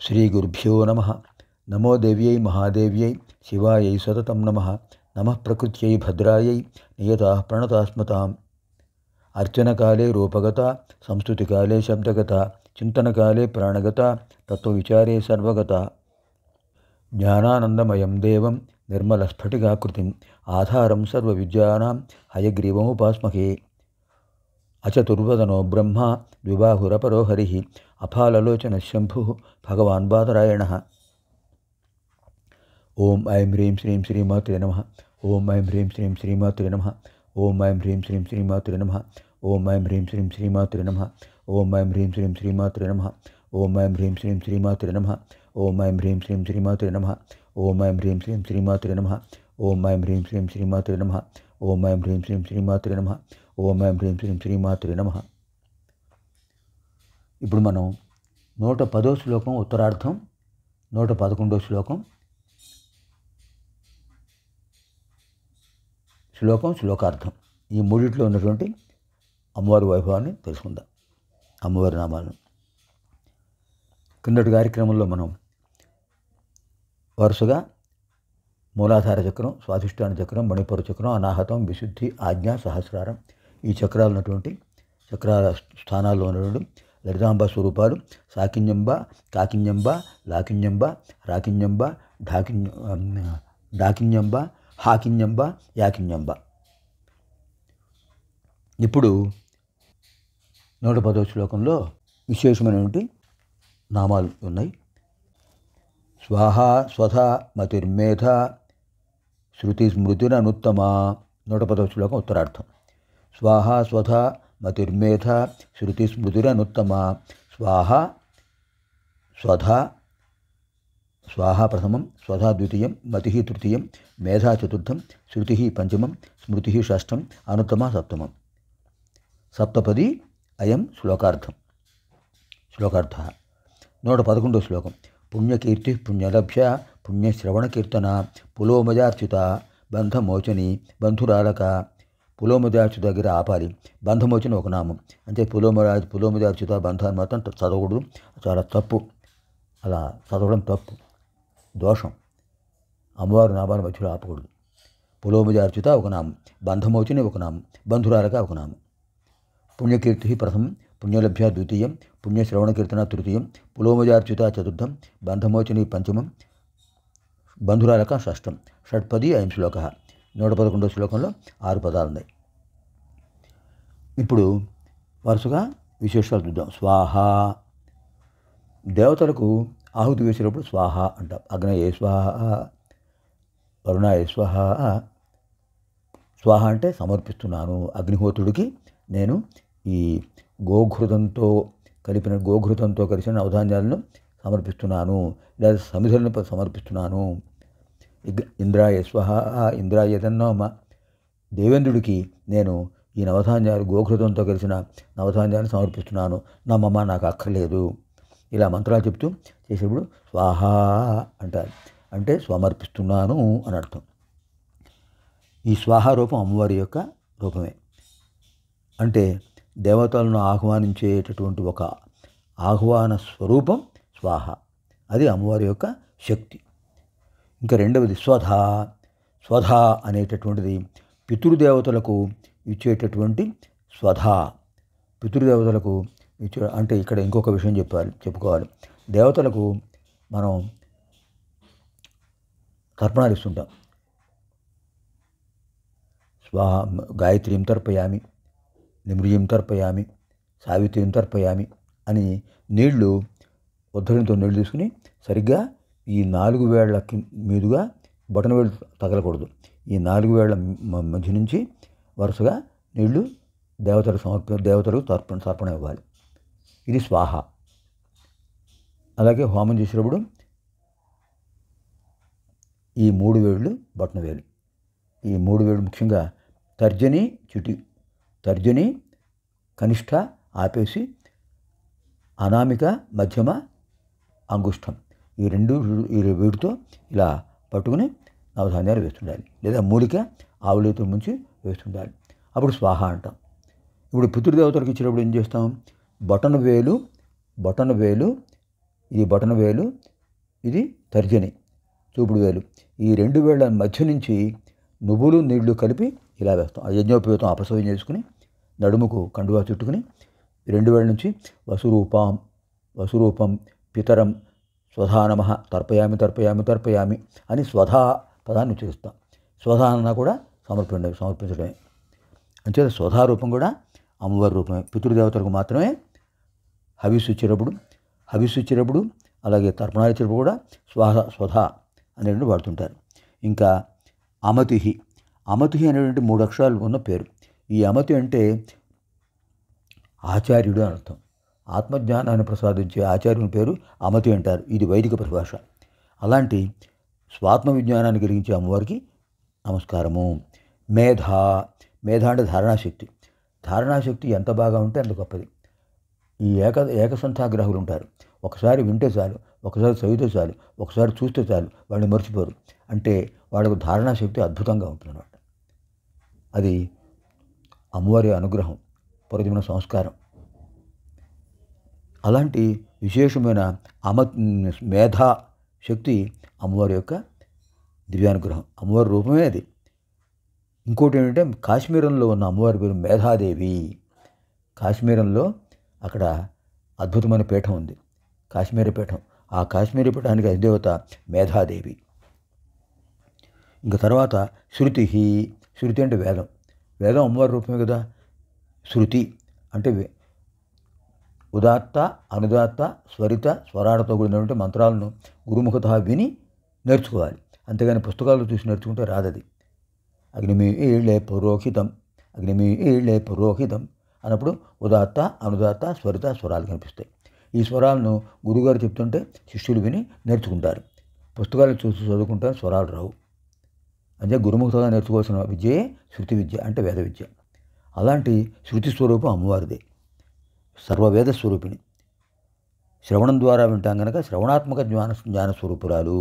శ్రీగురుభ్యో నమః. నమో దేవ్యై మహాదేవ్యై శివాయై సతతం నమః. నమః ప్రకృత్యై భద్రాయై నియతాః ప్రణతాస్మతాం. అర్చనకాలే రూపగత, సంస్తుతికాలే శబ్దగత, చింతనకాలే ప్రాణగత, తత్వవిచారే సర్వగత. జ్ఞానానందమయం దేవం నిర్మలస్ఫటికాకృతిం ఆధారం సర్వవిద్యానాం హయగ్రీవముపాస్మహే. అచతుర్వదనో బ్రహ్మ ద్విబాహురపరో హరిః అఫాలలోచన శంభుః భగవాన్ బాదరాయణః. ఓం ఐం హ్రీం శ్రీం శ్రీమాత్రే నమః. ఓం ఐం హ్రీం శ్రీం శ్రీమాత్రే నమః. ఓం ఐం హ్రీం శ్రీం శ్రీమాత్రే నమః. ఓం ఐం హ్రీం శ్రీం శ్రీమాత్రే నమః. ఓం ఐం హ్రీం శ్రీం శ్రీమాత్రే నమః. ఓం ఐం హ్రీం శ్రీం శ్రీమాత్రే నమః. ఓం ఐం హ్రీం శ్రీం శ్రీమాత్రే నమః. ఓం ఐం హ్రీం శ్రీం శ్రీమాత్రే నమః. ఓం ఐం హ్రీం శ్రీం శ్రీమాత్రే నమః. ఓం ఐం హ్రీం శ్రీం శ్రీమాత్రే నమః. ఓం ఐం హ్రీం శ్రీం శ్రీమాత్రే నమః. ఇప్పుడు మనం 110వ శ్లోకం ఉత్తరార్థం, 111వ శ్లోకార్థం, ఈ మూడిట్లో ఉన్నటువంటి అమ్మవారి వైభవాన్ని తెలుసుకుందాం, అమ్మవారి నామాలను. కిందటి కార్యక్రమంలో మనం వరుసగా మూలాధార చక్రం, స్వాధిష్టాన చక్రం, మణిపూర చక్రం, అనాహతం, విశుద్ధి, ఆజ్ఞ, సహస్రారం, ఈ చక్రాలు ఉన్నటువంటి చక్రాల స్థానాల్లో ఉన్నటువంటి లలితాంబ స్వరూపాలు సాకిన్యంబ, కాకిన్యంబ, లాకిన్యంబ, రాకిన్యంబ, డాకిన్యంబ, హాకిన్యంబ, యాకిన్యంబ. ఇప్పుడు 110వ శ్లోకంలో విశేషమైనటువంటి నామాలు ఉన్నాయి. స్వాహ స్వధ మతిర్మేధ శృతి స్మృతిరనుత్తమ. 110వ శ్లోకం ఉత్తరార్థం. స్వాహ స్వధ మతిర్మేధ శృతి స్మృతిరనుత్తమ. స్వాహ స్వధ, స్వాహ ప్రథమం, స్వధ ద్వితీయం, మతి తృతీయం, మేధా చతుర్థం, శృతి పంచమం, స్మృతి షష్టం, అనుత్తమ సప్తమం. సప్తపది అయం శ్లోకార్థం. 111వ శ్లోకం. పుణ్యకీర్తి పుణ్యలభ్య పుణ్యశ్రవణకీర్తన పులోమజార్చిత బంధమోచని బంధురాలక. పులోమజార్చిత దగ్గర ఆపాలి. బంధమోచని ఒక నామం, అంటే పులోమజార్చిత బంధాన్ని మాత్రం చదవకూడదు, చాలా తప్పు, అలా చదవడం తప్పు, దోషం. అమ్మవారి నామాల మధ్యలో ఆపకూడదు. పులోమజార్చిత ఒక నామం, బంధమోచని ఒక నామం, బంధురాలక ఒక నామం. పుణ్యకీర్తి ప్రథమం, పుణ్యలభ్య ద్వితీయం, పుణ్యశ్రవణకీర్తన తృతీయం, పులోమజార్చిత చతుర్థం, బంధమోచని పంచమం, బంధురాలక షష్టం. షట్పది అయం శ్లోక. 111వ శ్లోకంలో 6 పదాలు ఉన్నాయి. ఇప్పుడు వరుసగా విశేషాలు చూద్దాం. స్వాహ, దేవతలకు ఆహుతి వేసేటప్పుడు స్వాహ అంటాం. అగ్నయే స్వాహ, వరుణాయ స్వాహ. స్వాహ అంటే సమర్పిస్తున్నాను, అగ్నిహోత్రుడికి నేను ఈ గోఘృతంతో కలిసిన నవధాన్యాలను సమర్పిస్తున్నాను, లేదా సమిధులను సమర్పిస్తున్నాను. ఇంద్రాయ స్వహ, ఇంద్రాయ తన్నోమ. దేవేంద్రుడికి నేను ఈ నవధాన్యాలు, గోఘృతంతో కలిసిన నవధాన్యాలను సమర్పిస్తున్నాను, నా మమ్మ నాకు అక్కర్లేదు. ఇలా మంత్రాలు చెప్తూ చేసేప్పుడు స్వాహ అంటారు, అంటే సమర్పిస్తున్నాను అని అర్థం. ఈ స్వాహ రూపం అమ్మవారి యొక్క రూపమే, అంటే దేవతలను ఆహ్వానించేటటువంటి ఒక ఆహ్వాన స్వరూపం స్వాహ. అది అమ్మవారి యొక్క శక్తి. ఇంకా రెండవది స్వధ. స్వధ అనేటటువంటిది పితృదేవతలకు ఇచ్చేటటువంటి స్వధ. పితృదేవతలకు ఇచ్చే, అంటే ఇక్కడ ఇంకొక విషయం చెప్పుకోవాలి. దేవతలకు మనం తర్పణాలు ఇస్తుంటాం. స్వాహ గాయత్రీం తర్పయామి, నిమృయం తర్పయామి, సావిత్రిం తర్పయామి అని నీళ్లు, ఉద్ధరణతో నీళ్లు తీసుకుని సరిగ్గా ఈ 4 వేళ్ల మీదుగా బొటన వేళ్ళు తగలకూడదు. ఈ 4 వేళ్ల మధ్య నుంచి వరుసగా నీళ్లు దేవతలకు తర్పణ ఇవ్వాలి. ఇది స్వాహ. అలాగే హోమం చేసేటప్పుడు ఈ 3 వేళ్ళు బొటన వేలు, ఈ 3 వేళ్ళు ముఖ్యంగా తర్జని కనిష్ట ఆపేసి అనామిక మధ్యమ అంగుష్టం, ఈ వీటితో ఇలా పట్టుకుని నవధాన్యాలు వేస్తుండాలి, లేదా మూలిక ఆవులతో ముంచి వేస్తుండాలి. అప్పుడు స్వాహ అంటాం. ఇప్పుడు పితృదేవతలకు ఇచ్చినప్పుడు ఏం చేస్తాం? బొటన వేలు ఇది బొటన వేలు, ఇది తర్జని చూపుడు వేలు. ఈ 2 వేళ్ల మధ్య నుంచి నువ్వులు నీళ్లు కలిపి ఇలా వేస్తాం. ఆ యజ్ఞోపేతం అపసవ్యం చేసుకుని నడుముకు కండువా చుట్టుకుని 2 వేళ్ల నుంచి వసురూపం పితరం స్వధా నమః తర్పయామి అని స్వధా పదాన్ని ఉచ్చరిస్తాం. స్వధా అన్నా కూడా సమర్పించడమే. అంచేత స్వధా రూపం కూడా అమ్మవారి రూపమే. పితృదేవతలకు మాత్రమే హవిస్సు ఇచ్చేటప్పుడు అలాగే తర్పణాలు ఇచ్చేటప్పుడు కూడా స్వధా అనేటువంటి వాడుతుంటారు. ఇంకా అమతి అనేటువంటి 3 అక్షరాలు ఉన్న పేరు. ఈ అమతి అంటే ఆచార్యుడు అని అర్థం. ఆత్మజ్ఞానాన్ని ప్రసాదించే ఆచార్యుని పేరు అమతి అంటారు. ఇది వైదిక పరిభాష. అలాంటి స్వాత్మ విజ్ఞానాన్ని కలిగించే అమ్మవారికి నమస్కారము. మేధ అంటే ధారణాశక్తి ఎంత బాగా ఉంటే అంత గొప్పది. ఈ ఏకసంథాగ్రహులు ఉంటారు. ఒకసారి వింటే చాలు, ఒకసారి చదివితే చాలు, ఒకసారి చూస్తే చాలు, వాళ్ళని మర్చిపోరు. అంటే వాళ్ళకు ధారణాశక్తి అద్భుతంగా ఉంటుందన్నమాట. అది అమ్మవారి అనుగ్రహం, పూర్వజన్మ సంస్కారం. అలాంటి విశేషమైన మేధా శక్తి అమ్మవారి యొక్క దివ్యానుగ్రహం. అమ్మవారి రూపమే అది. ఇంకోటి ఏంటంటే కాశ్మీరంలో ఉన్న అమ్మవారి పేరు మేధాదేవి. కాశ్మీరంలో అక్కడ అద్భుతమైన పీఠం ఉంది, కాశ్మీర పీఠం. ఆ కాశ్మీర పీఠానికి అధిదేవత మేధాదేవి. ఇంకా తర్వాత శృతి అంటే వేదం అమ్మవారి రూపమే కదా. శృతి అంటే ఉదాత్త, అనుదాత్త, స్వరిత, స్వరాలతో కూడినటువంటి మంత్రాలను గురుముఖత విని నేర్చుకోవాలి. అంతేగాని పుస్తకాలు చూసి నేర్చుకుంటే రాదది. అగ్నిమీళే పురోహితం అన్నప్పుడు ఉదాత్త, అనుదాత్త, స్వరిత, స్వరాలు కనిపిస్తాయి. ఈ స్వరాలను గురువుగారు చెప్తుంటే శిష్యులు విని నేర్చుకుంటారు. పుస్తకాలు చూసి చదువుకుంటే స్వరాలు రావు. అంటే గురుముఖతగా నేర్చుకోవాల్సిన విద్యే శృతి విద్య, అంటే వేద విద్య. అలాంటి శృతి స్వరూపం అమ్మవారిదే. సర్వవేద స్వరూపిణి. శ్రవణం ద్వారా వింటాం కనుక శ్రవణాత్మక జ్ఞాన స్వరూపురాలు.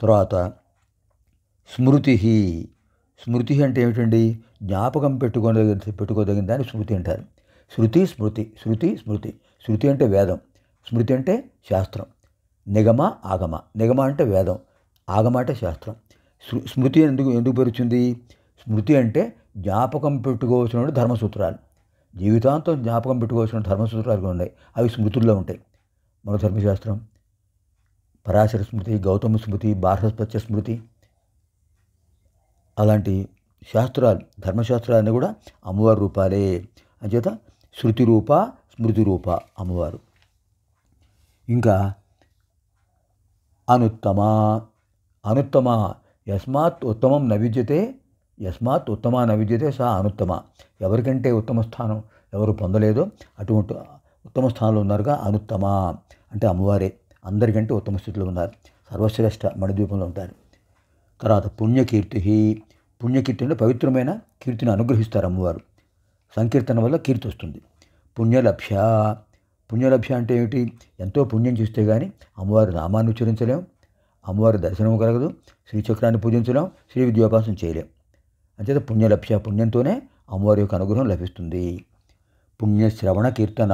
తర్వాత స్మృతి అంటే ఏమిటండి? జ్ఞాపకం పెట్టుకోదగిన దాన్ని స్మృతి అంటారు. శృతి అంటే వేదం, స్మృతి అంటే శాస్త్రం. ఆగమ అంటే వేదం, ఆగమ అంటే శాస్త్రం. స్మృతి ఎందుకు పెరుగుతుంది? స్మృతి అంటే జ్ఞాపకం పెట్టుకోవాల్సిన ధర్మసూత్రాలు, జీవితాంతం జ్ఞాపకం పెట్టుకోవాల్సిన ధర్మసూత్రాలు ఉన్నాయి. అవి స్మృతుల్లో ఉంటాయి. మన ధర్మశాస్త్రం, పరాశర స్మృతి, గౌతమ స్మృతి, బార్హస్పత్య స్మృతి, అలాంటి శాస్త్రాలు, ధర్మశాస్త్రాలన్నీ కూడా అమ్మవారి రూపాలే. అంచేత శృతి రూప, స్మృతి రూప అమ్మవారు. ఇంకా అనుత్తమ యస్మాత్ ఉత్తమం నవిద్యతే సా అనుత్తమ. ఎవరికంటే ఉత్తమ స్థానం ఎవరు పొందలేదో అటువంటి ఉత్తమ స్థానంలో ఉన్నారుగా అనుత్తమ అంటే అమ్మవారే. అందరికంటే ఉత్తమ స్థితిలో ఉన్నారు. సర్వశ్రేష్ఠ మణిద్వీపంలో ఉంటారు. తర్వాత పుణ్యకీర్తి అంటే పవిత్రమైన కీర్తిని అనుగ్రహిస్తారు అమ్మవారు. సంకీర్తన వల్ల కీర్తి వస్తుంది. పుణ్యలభ్య అంటే ఏమిటి? ఎంతో పుణ్యం చేస్తే కానీ అమ్మవారి నామాన్ని ఉచ్చరించలేం, అమ్మవారి దర్శనం కలగదు, శ్రీచక్రాన్ని పూజించలేం, శ్రీ విద్యోపాసన చేయలేం. అంచేత పుణ్యంతోనే అమ్మవారి యొక్క అనుగ్రహం లభిస్తుంది. పుణ్యశ్రవణ కీర్తన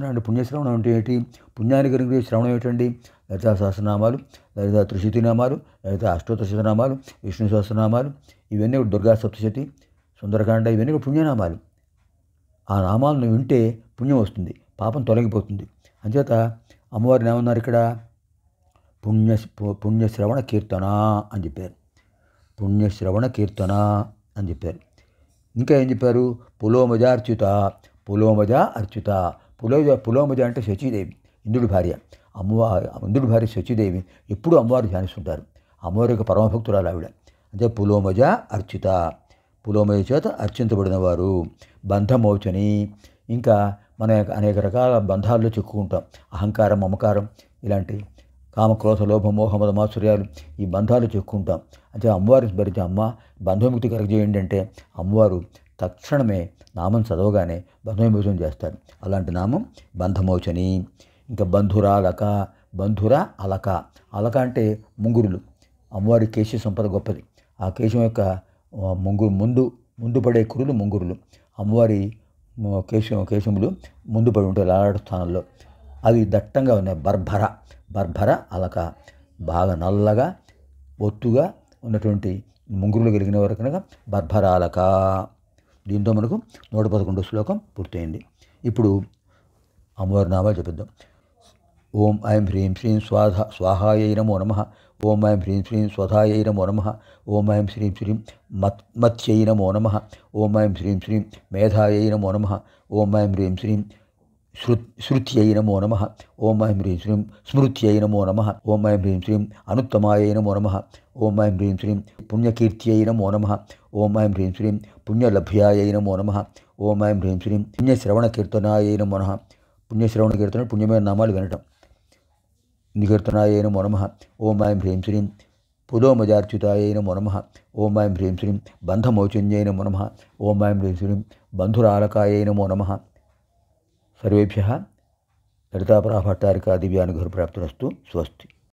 అంటే పుణ్యశ్రవణం అంటే ఏంటి? పుణ్యాన్ని కలిగే శ్రవణం ఏమిటండి? లలితా సహస్రనామాలు, లలితా త్రిశతినామాలు, లలితా అష్టోత్తరశతనామాలు, విష్ణు సహస్రనామాలు, ఇవన్నీ దుర్గా సప్తశతి, సుందరకాండ, ఇవన్నీ పుణ్యనామాలు. ఆ నామాలను వింటే పుణ్యం వస్తుంది, పాపం తొలగిపోతుంది. అంచేత అమ్మవారిని ఏమన్నారు ఇక్కడ? పుణ్యశ్రవణ కీర్తన అని చెప్పారు. పుణ్యశ్రవణ కీర్తన అని చెప్పారు. ఇంకా ఏం చెప్పారు? పులోమజ అర్చిత. పులోమజ అంటే శచీదేవి, ఇంద్రుడి భార్య. ఇంద్రుడి భార్య శచీదేవి ఎప్పుడూ అమ్మవారు ధ్యానిస్తుంటారు. అమ్మవారి యొక్క పరమభక్తురాలు ఆవిడ. అంటే పులోమజ అర్చిత, పులోమజ చేత అర్చించబడిన వారు. బంధమోచని, ఇంకా మన అనేక రకాల బంధాల్లో చిక్కుకుంటాం. అహంకారం, మమకారం, ఇలాంటి కామక్రోధ లోభ మోహ మద మాత్సర్యాలు, ఈ బంధాలు చిక్కుకుంటాం. అంటే అమ్మవారిని స్మరించి అమ్మ బంధవిముక్తి కలగజేయండి అంటే అమ్మవారు తక్షణమే నామం చదవగానే బంధవిమోచనం చేస్తారు. అలాంటి నామం బంధమోచని. ఇంకా బంధుర అలక అంటే ముంగురులు. అమ్మవారి కేశ సంపద గొప్పది. ఆ కేశం యొక్క ముందు పడే కురులు ముంగురులు. అమ్మవారి కేశములు ముందు పడి ఉంటాయి లాలాట స్థానంలో. అవి దట్టంగా ఉన్నాయి. బర్భర అలక, బాగా నల్లగా ఒత్తుగా ఉన్నటువంటి ముంగురులు కలిగిన వారు కనుక బర్భరాలక. దీంతో మనకు 111 శ్లోకం పూర్తయింది. ఇప్పుడు అమ్మవారి నామాలు చెప్పిద్దాం. ఓం ఐం హ్రీం శ్రీం స్వాహాయై నమో నమః. ఓం ఐం హ్రీం శ్రీం స్వధాయై నమో నమః. ఓం ఐం శ్రీం శ్రీం మత్స్యై నమో నమః. ఓం ఐం శ్రీం శ్రీం మేధాయై నమో నమః. ఓం ఐం హ్రీం శ్రీం శృత్యై నమో నమః. ఓం ఐం హ్రీం శ్రీం స్మృత్యై నమో నమః. ఓం ఐం హ్రీం శ్రీం అనుత్తమాయై నమో నమః. ఓం ఐం హ్రీం శ్రీం పుణ్యకీర్త్యై నమో నమః. ఓం ఐం హ్రీం శ్రీం పుణ్యలభ్యాయై నమో నమః. ఓం ఐం హ్రీం శ్రీం పుణ్యశ్రవణ కీర్తనాయై నమో నమః. పుణ్యశ్రవణ కీర్తన పుణ్యమైన నామాలు వినటం. నికీర్తనాయై నమో నమః. ఓం ఐం హ్రీం శ్రీం పులోమజార్చితాయై నమో నమః. ఓం ఐం హ్రీం శ్రీం బంధమౌచన్యై నమో నమః. ఓం ఐం హ్రీం శ్రీం బంధురాలకాయై నమో నమః. సర్వేభ్యः లలితాపరాభట్టారికా దివ్యానుగ్రహప్రాప్తిరస్తు. స్వస్తి.